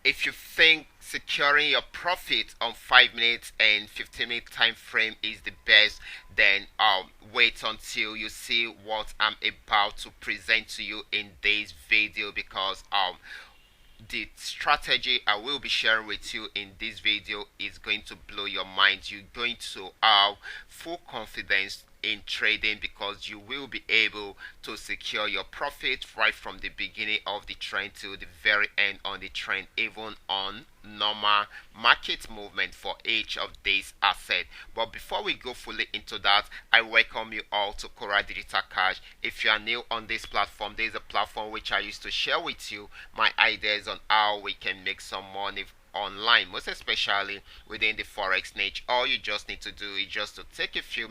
if you think securing your profit on 5 minutes and 15-minute time frame is the best, then wait until you see what I'm about to present to you in this video, because the strategy I will be sharing with you in this video is going to blow your mind. You're going to have full confidence in trading, because you will be able to secure your profit right from the beginning of the trend to the very end on the trend, even on normal market movement for each of these assets. But before we go fully into that, I welcome you all to Qora Digital Cash. If you are new on this platform, there is a platform which I used to share with you my ideas on how we can make some money online, most especially within the forex niche. All you just need to do is just to take a few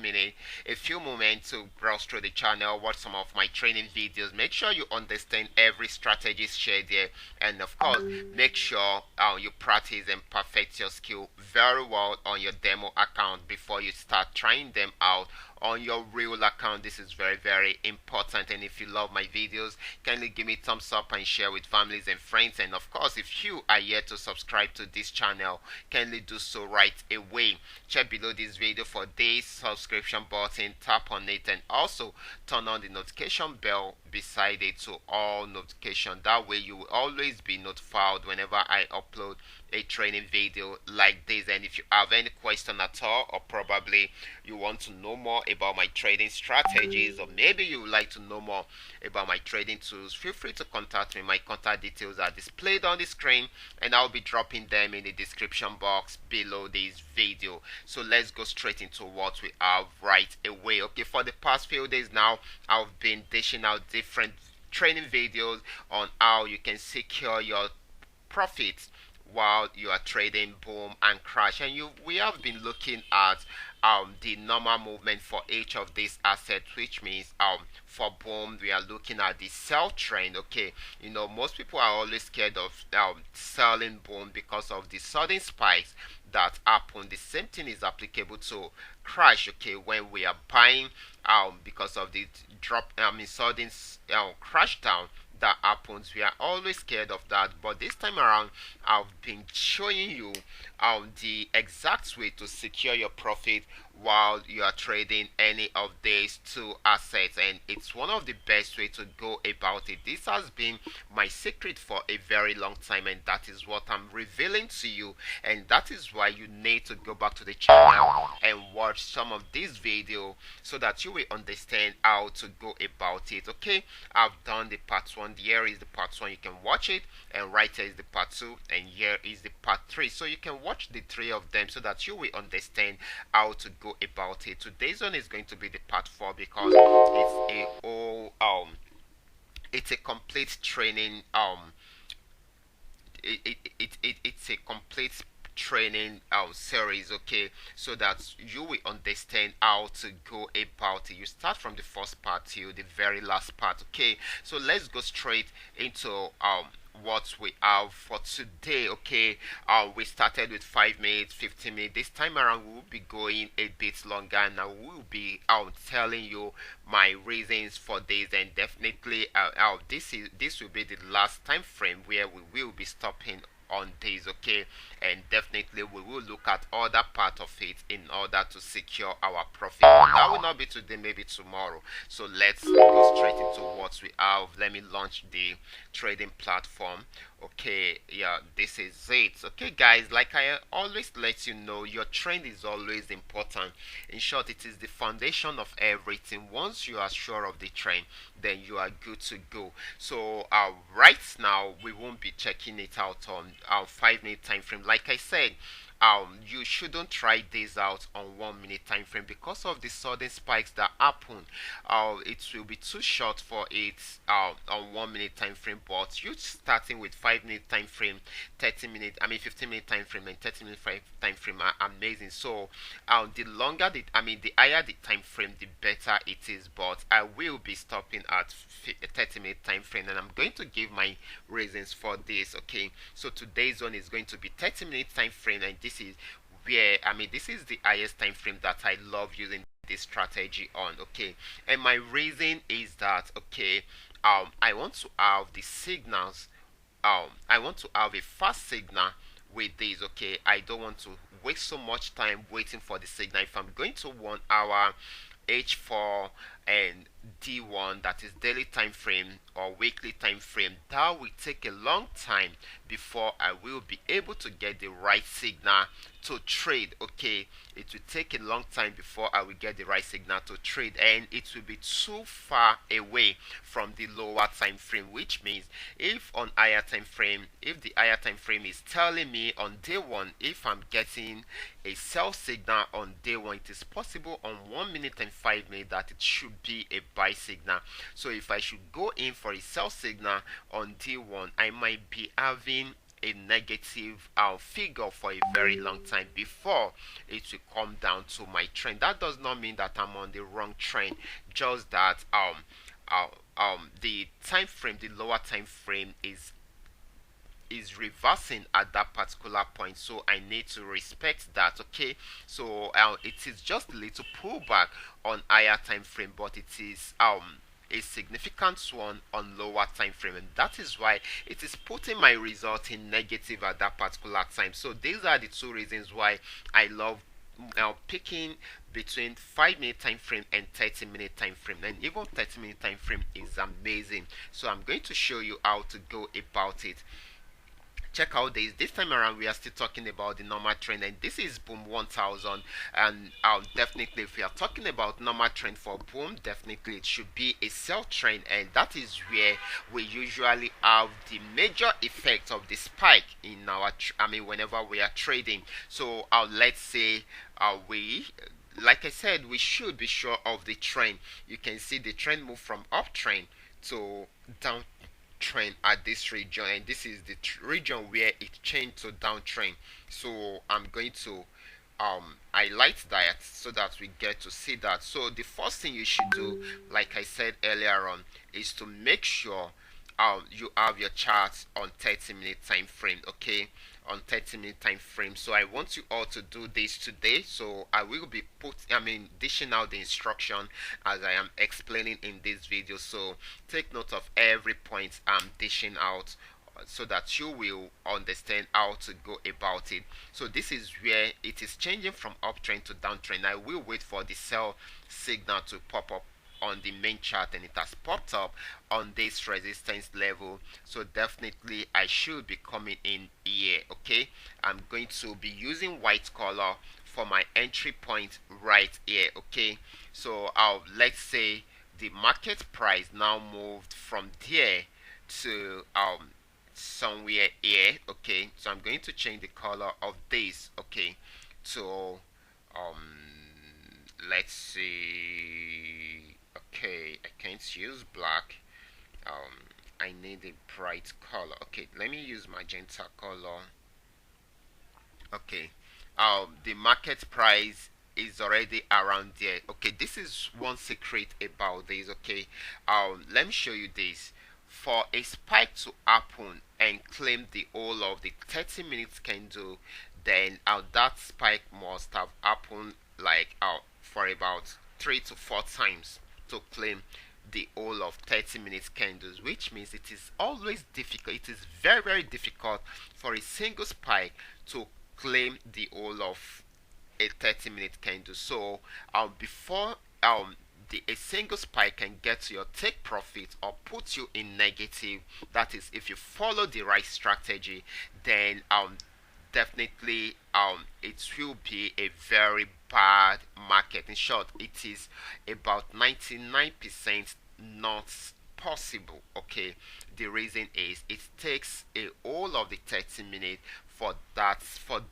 moments to browse through the channel, watch some of my training videos, make sure you understand every strategy shared there, and of course make sure you practice and perfect your skill very well on your demo account before you start trying them out on your real account. This is very, very important. And if you love my videos, kindly give me thumbs up and share with families and friends. And of course, if you are yet to subscribe to this channel, kindly do so right away. Check below this video for this subscription button, tap on it, and also turn on the notification bell beside it to all notification. That way you will always be notified whenever I upload a training video like this. And if you have any question at all, or probably you want to know more about my trading strategies, or maybe you would like to know more about my trading tools, feel free to contact me. My contact details are displayed on the screen, and I'll be dropping them in the description box below this video. So let's go straight into what we have right away. Okay, for the past few days now, I've been dishing out different training videos on how you can secure your profits while you are trading boom and crash. And we have been looking at the normal movement for each of these assets, which means for boom we are looking at the sell trend. Okay, most people are always scared of selling boom because of the sudden spikes that happen. The same thing is applicable to crash. Okay, when we are buying because of the drop, sudden crash down that happens, we are always scared of that. But this time around, I've been showing you the exact way to secure your profit while you are trading any of these two assets, and it's one of the best way to go about it. This has been my secret for a very long time, and that is what I'm revealing to you, and that is why you need to go back to the channel and watch some of this video so that you will understand how to go about it. Okay, I've done the part 1. Here is the part 1, you can watch it, and right here is the part 2, and here is the part 3. So you can watch the 3 of them so that you will understand how to go about it. Today's one is going to be the part 4, because it's a complete training it's a complete training series. Okay, so that you will understand how to go about it. You start from the first part to the very last part. Okay, so let's go straight into what we have for today. Okay, we started with 5 minutes, 15 minutes. This time around we will be going a bit longer, and I will be telling you my reasons for this. And definitely this will be the last time frame where we will be stopping on this. Okay, and definitely we will look at other part of it in order to secure our profit. That will not be today, maybe tomorrow. So let's go straight into what we have. Let me launch the trading platform. Okay, yeah, this is it. Okay guys, like I always let you know, your trend is always important. In short, it is the foundation of everything. Once you are sure of the trend, then you are good to go. So right now we won't be checking it out on 5 minute time frame. Like I said, you shouldn't try this out on 1 minute time frame because of the sudden spikes that happen. It will be too short for it on 1 minute time frame. But you starting with 5 minute time frame, 30 minute, 15-minute time frame, and 30-minute time frame are amazing. So the longer the higher the time frame, the better it is. But I will be stopping at 30-minute time frame, and I'm going to give my reasons for this. Okay, so today's one is going to be 30-minute time frame, and this is where this is the highest time frame that I love using this strategy on. Okay, and my reason is that, okay, I want to have the signals I want to have a fast signal with this. Okay, I don't want to waste so much time waiting for the signal. If I'm going to 1 hour H4 and D1, that is daily time frame or weekly time frame, that will take a long time before I will be able to get the right signal to trade. Okay, it will take a long time before I will get the right signal to trade, and it will be too far away from the lower time frame, which means if on higher time frame, if the higher time frame is telling me on day one, if I'm getting a sell signal on day one, it is possible on 1 minute and 5 minutes that it should be a buy signal. So if I should go in for a sell signal on day one, I might be having a negative figure for a very long time before it will come down to my trend. That does not mean that I'm on the wrong trend, just that the time frame, the lower time frame is reversing at that particular point, so I need to respect that. Okay, so it is just a little pullback on higher time frame, but it is a significant one on lower time frame, and that is why it is putting my result in negative at that particular time. So these are the two reasons why I love picking between 5 minute time frame and 30-minute time frame, and even 30-minute time frame is amazing. So I'm going to show you how to go about it. Check out this time around we are still talking about the normal trend, and this is boom 1000. And definitely if we are talking about normal trend for boom, definitely it should be a sell trend, and that is where we usually have the major effect of the spike in our whenever we are trading. So let's say we like I said, we should be sure of the trend. You can see the trend move from uptrend to down trend at this region, and this is the region where it changed to downtrend. So I'm going to highlight that so that we get to see that. So the first thing you should do, like I said earlier on, is to make sure you have your charts on 30-minute time frame. Okay, on 30-minute time frame. So I want you all to do this today. So I will be dishing out the instruction as I am explaining in this video. So take note of every point I'm dishing out so that you will understand how to go about it. So this is where it is changing from uptrend to downtrend. I will wait for the sell signal to pop up on the main chart, and it has popped up on this resistance level. So definitely I should be coming in here. Okay, I'm going to be using white color for my entry point right here. Okay, so let's say the market price now moved from there to somewhere here. Okay, so I'm going to change the color of this. Okay, so let's see. Okay, I can't use black. I need a bright color. Okay, let me use magenta color. Okay, the market price is already around there. Okay, this is one secret about this. Okay, let me show you this. For a spike to happen and claim the whole of the 30 minutes candle, then that spike must have happened like for about 3 to 4 times to claim the whole of 30 minutes candles, which means it is always difficult. It is very difficult for a single spike to claim the whole of a 30-minute candle. So before a single spike can get to your take profit or put you in negative, that is if you follow the right strategy, then definitely it will be a very bad market. In short, it is about 99% not possible. Okay, the reason is it takes a whole of the 30 minutes for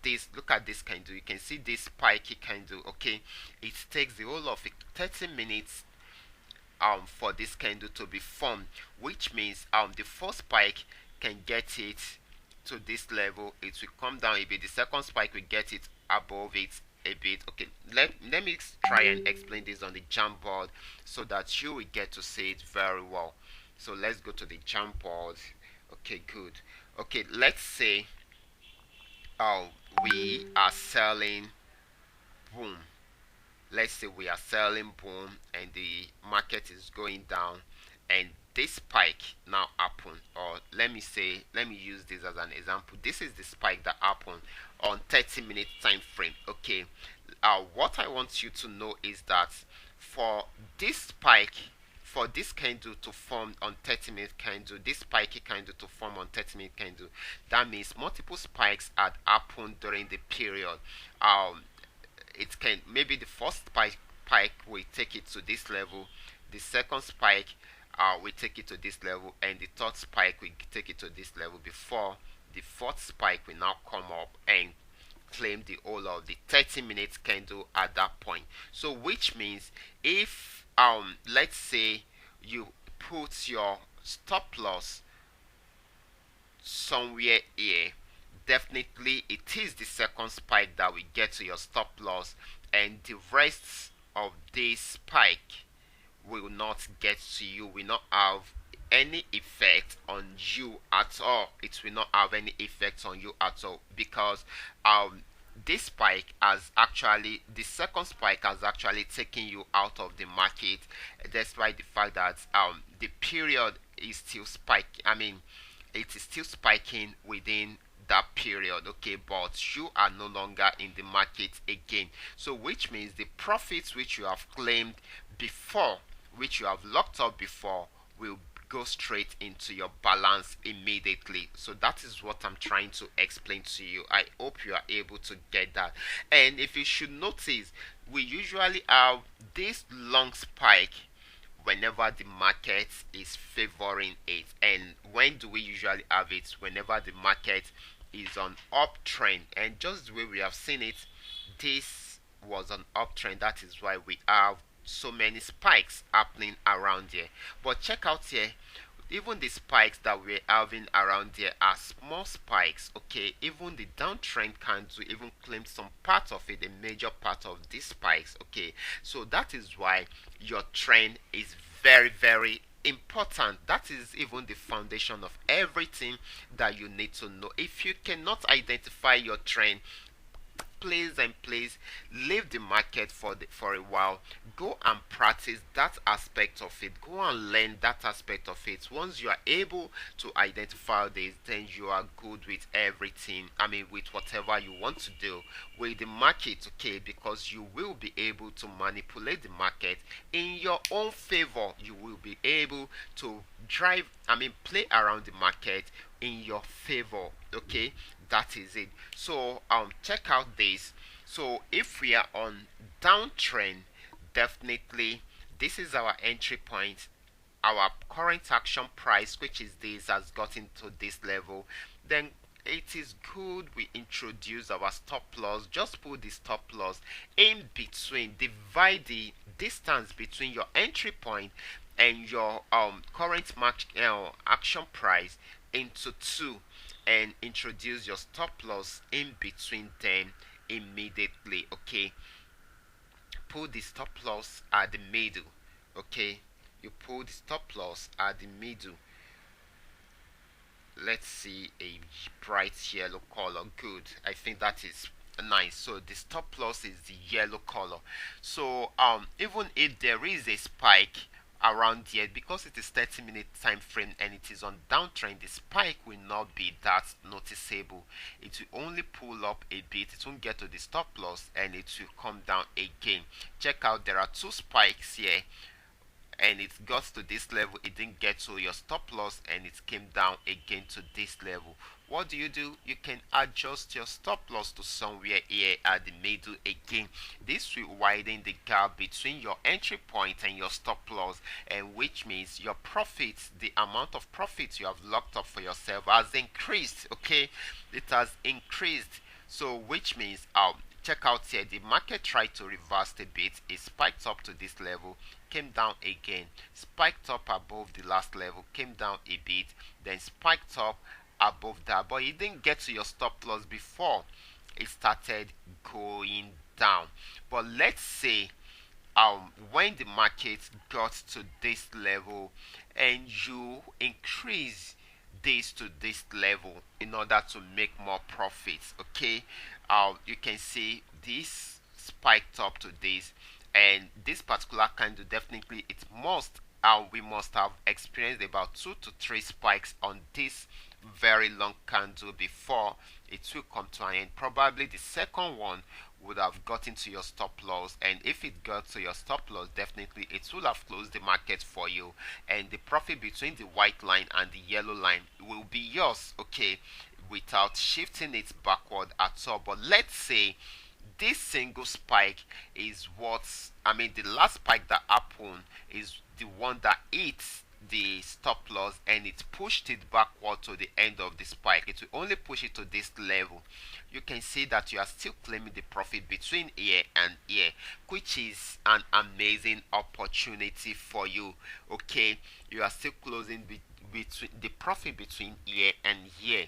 this. Look at this candle, you can see this spiky candle. Okay, it takes the whole of the 30 minutes for this candle to be formed, which means the first spike can get it to this level, it will come down a bit. The second spike will get it above it a bit. Okay, let me try and explain this on the jump board so that you will get to see it very well. So let's go to the jump board. Okay, good. Okay, let's say we are selling boom. Let's say we are selling boom and the market is going down, and this spike now happened, or let me use this as an example. This is the spike that happened on 30-minute time frame. Okay, what I want you to know is that for this spike, for this candle to form on 30-minute candle, this spiky candle to form on 30-minute candle, that means multiple spikes had happened during the period. um it can, maybe the first spike will take it to this level, the second spike will take it to this level, and the third spike will take it to this level before the fourth spike will now come up and claim the whole of the 30-minute candle at that point. So which means if let's say you put your stop loss somewhere here, definitely it is the second spike that will get to your stop loss, and the rest of this spike will not get to you, will not have any effect on you at all. It will not have any effect on you at all, because this spike has actually, the second spike has actually taken you out of the market, despite the fact that the period is still spiking. I mean, it is still spiking within that period, okay, but you are no longer in the market again. So which means the profits which you have claimed before, which you have locked up before, will go straight into your balance immediately. So that is what I'm trying to explain to you. I hope you are able to get that. And if you should notice, we usually have this long spike whenever the market is favoring it. And when do we usually have it? Whenever the market is on uptrend. And just the way we have seen it, this was an uptrend. That is why we have so many spikes happening around here. But check out here, even the spikes that we're having around here are small spikes. Okay, even the downtrend candle even claimed some part of it, a major part of these spikes. Okay, so that is why your trend is very, very important. That is even the foundation of everything that you need to know. If you cannot identify your trend, please leave the market for a while. Go and practice that aspect of it. Go and learn that aspect of it. Once you are able to identify this, then you are good with everything. I mean, with whatever you want to do with the market, okay, because you will be able to manipulate the market in your own favor. You will be able to drive, I mean, play around the market in your favor, okay. That is it. So check out this. So if we are on downtrend, definitely this is our entry point. Our current action price, which is this, has gotten to this level. Then it is good we introduce our stop loss. Just put the stop loss in between, divide the distance between your entry point and your current action price into two, and introduce your stop loss in between them immediately. Okay, put the stop loss at the middle. Okay, you put the stop loss at the middle. Let's see, a bright yellow color. Good, I think that is nice. So the stop loss is the yellow color. So even if there is a spike around here, because it is 30-minute time frame and it is on downtrend, the spike will not be that noticeable. It will only pull up a bit, it won't get to the stop loss, and it will come down again. Check out, there are two spikes here, and it got to this level, it didn't get to your stop loss, and it came down again to this level. What do? You can adjust your stop loss to somewhere here at the middle again. This will widen the gap between your entry point and your stop loss, and which means your profits, the amount of profits you have locked up for yourself, has increased. Okay, it has increased. So which means check out here, the market tried to reverse a bit. It spiked up to this level, came down again, spiked up above the last level, came down a bit, then spiked up above that, but it didn't get to your stop loss before it started going down. But let's say when the market got to this level and you increase this to this level in order to make more profits, okay, you can see this spiked up to this, and this particular candle, definitely it must we must have experienced about 2 to 3 spikes on this very long candle before it will come to an end. Probably the second one would have gotten to your stop loss, and if it got to your stop loss, definitely it will have closed the market for you, and the profit between the white line and the yellow line will be yours, okay, without shifting it backward at all. But let's say this single spike is the last spike that happened is the one that hits the stop loss, and it pushed it backward to the end of the spike. It will only push it to this level. You can see that you are still claiming the profit between here and here, which is an amazing opportunity for you, okay. You are still closing between the profit between here and here,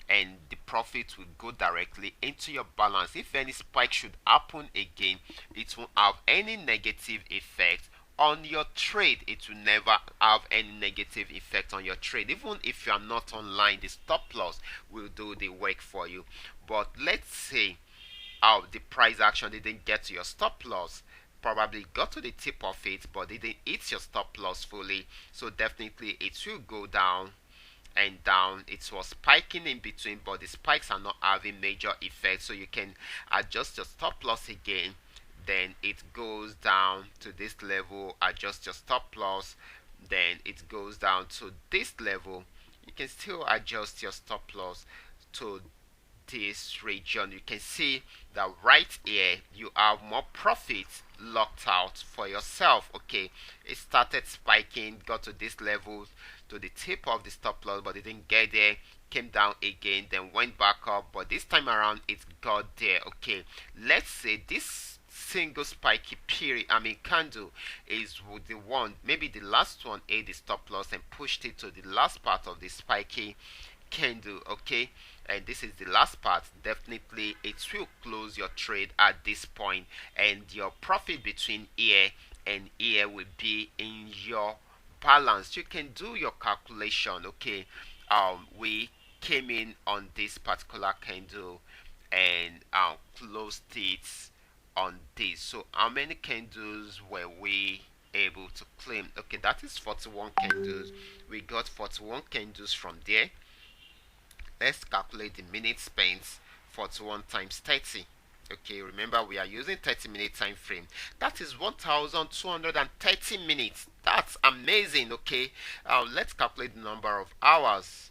and the profit will go directly into your balance. If any spike should happen again, it won't have any negative effect on your trade. It will never have any negative effect on your trade. Even if you are not online, the stop loss will do the work for you. But let's say the price action didn't get to your stop loss, probably got to the tip of it, but didn't hit your stop loss fully, so definitely it will go down and down. It was spiking in between, but the spikes are not having major effect, so you can adjust your stop loss again. Then it goes down to this level, adjust your stop loss, then it goes down to this level. You can still adjust your stop loss to this region. You can see that right here you have more profits locked out for yourself, okay. It started spiking, got to this level, to the tip of the stop loss, but it didn't get there, came down again, then went back up, but this time around it got there, okay. Let's say this single spiky candle is the one, maybe the last one ate the stop loss and pushed it to the last part of the spiky candle, okay, and this is the last part. Definitely it will close your trade at this point, and your profit between here and here will be in your balance. You can do your calculation, okay. We came in on this particular candle and closed it on this. So how many candles were we able to claim? Okay, that is 41 candles. We got 41 candles from there. Let's calculate the minutes spent. 41 times 30. Okay, remember we are using 30-minute time frame. That is 1230 minutes. That's amazing, okay. Let's calculate the number of hours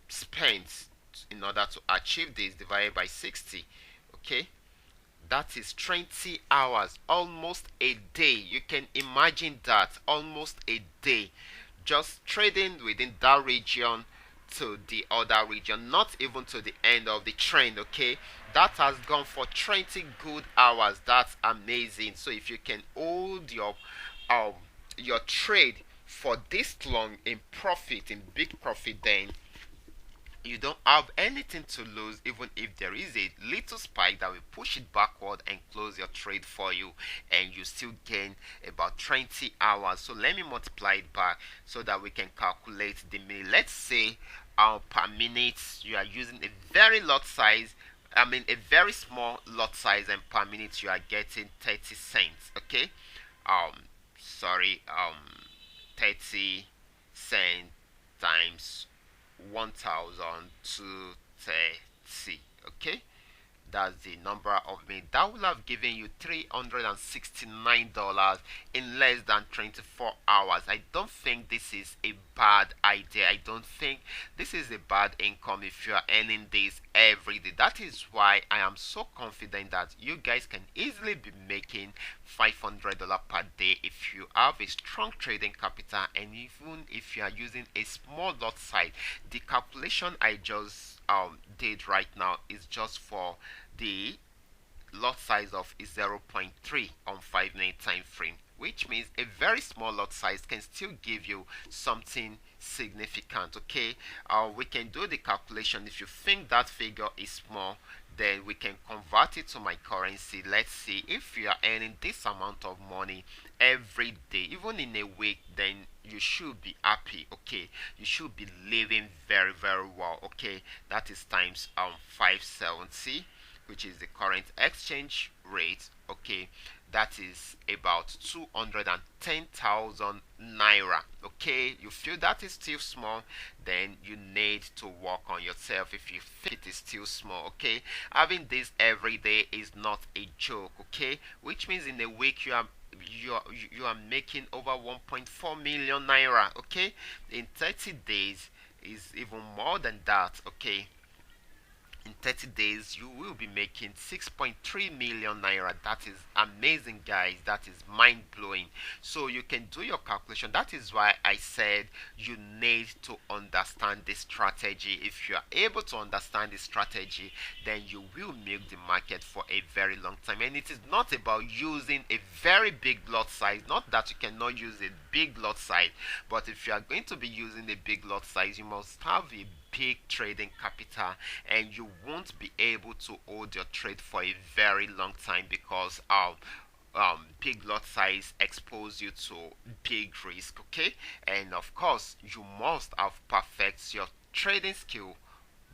spent in order to achieve this, divided by 60, okay. That is 20 hours, almost a day. You can imagine that, almost a day, just trading within that region to the other region, not even to the end of the trend, okay. That has gone for 20 good hours. That's amazing. So if you can hold your trade for this long in profit, in big profit, then you don't have anything to lose, even if there is a little spike that will push it backward and close your trade for you, and you still gain about 20 hours. So let me multiply it back so that we can calculate the minute. Let's say per minute you are using a very a very small lot size, and per minute you are getting 30 cents, okay. 30 cents times 1230, okay. That's the number of minutes. That will have given you $369 in less than 24 hours. I don't think this is a bad idea. I don't think this is a bad income if you are earning this every day. That is why I am so confident that you guys can easily be making $500 per day if you have a strong trading capital, and even if you are using a small lot size. The calculation I just did right now is just for the lot size of 0.3 on 5-minute time frame, which means a very small lot size can still give you something significant, okay. We can do the calculation. If you think that figure is small, then we can convert it to my currency. Let's see, if you are earning this amount of money every day, even in a week, then you should be happy, okay. You should be living very well, okay. That is times 570, which is the current exchange rate, okay. that is about 210,000 naira. Okay, you feel that is still small, then you need to work on yourself if you think it is still small. Okay, having this every day is not a joke. Okay, which means in a week you are making over 1.4 million naira. Okay, in 30 days is even more than that. Okay, in 30 days you will be making 6.3 million naira. That is amazing, guys. That is mind blowing. So you can do your calculation. That is why I said you need to understand this strategy. If you are able to understand this strategy, then you will milk the market for a very long time. And it is not about using a very big lot size. Not that you cannot use a big lot size, but if you are going to be using a big lot size, you must have a big trading capital, and you won't be able to hold your trade for a very long time because big lot size expose you to big risk. Okay, and of course you must have perfect your trading skill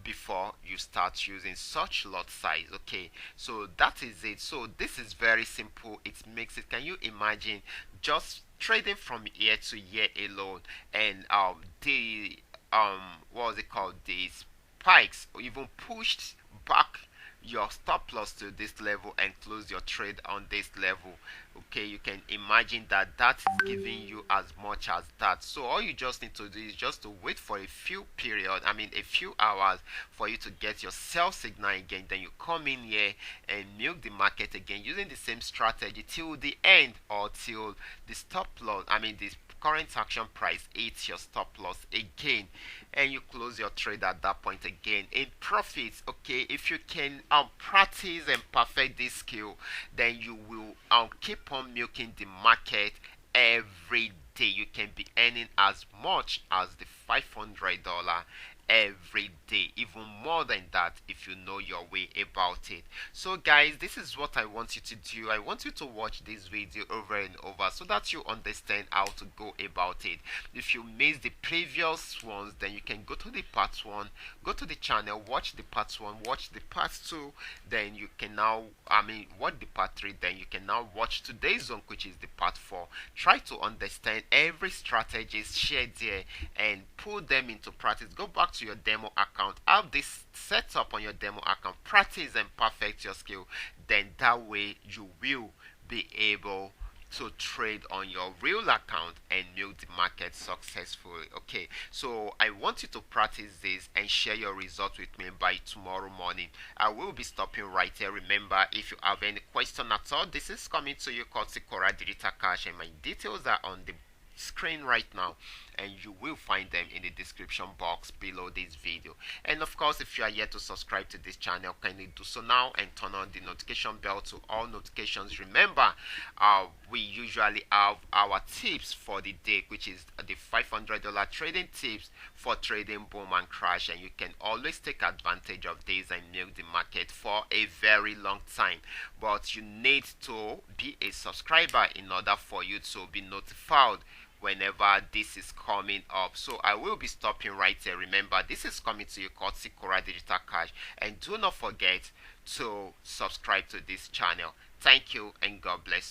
before you start using such lot size. Okay, so that is it. So this is very simple. It makes it, can you imagine just trading from year to year alone, and the what was it called, these spikes even pushed back your stop loss to this level and close your trade on this level. Okay, you can imagine that that is giving you as much as that. So all you just need to do is just to wait for a few period, I mean a few hours, for you to get your sell signal again. Then you come in here and milk the market again using the same strategy till the end, or till the stop loss, I mean this current action price hits your stop loss again, and you close your trade at that point again in profits. Okay, if you can practice and perfect this skill, then you will keep on milking the market every day. You can be earning as much as the $500 every day, even more than that if you know your way about it. So guys, this is what I want you to do. I want you to watch this video over and over so that you understand how to go about it. If you missed the previous ones, then you can go to the part 1, go to the channel, watch the part 1, watch the part 2, then you can now watch the part 3, then you can now watch today's one, which is the part 4. Try to understand every strategy shared there and put them into practice. Go back to your demo account, have this set up on your demo account, practice and perfect your skill. Then that way you will be able to trade on your real account and milk the market successfully. Okay, so I want you to practice this and share your results with me by tomorrow morning. I will be stopping right here. Remember, if you have any question at all, this is coming to you courtesy Qora Digital Cash, and my details are on the screen right now, and you will find them in the description box below this video. And of course, if you are yet to subscribe to this channel, kindly do so now and turn on the notification bell to all notifications. Remember, we usually have our tips for the day, which is the $500 trading tips for trading boom and crash, and you can always take advantage of this and milk the market for a very long time. But you need to be a subscriber in order for you to be notified whenever this is coming up. So I will be stopping right here. Remember, this is coming to you courtesy Qora Digital Cash, and do not forget to subscribe to this channel. Thank you and God bless.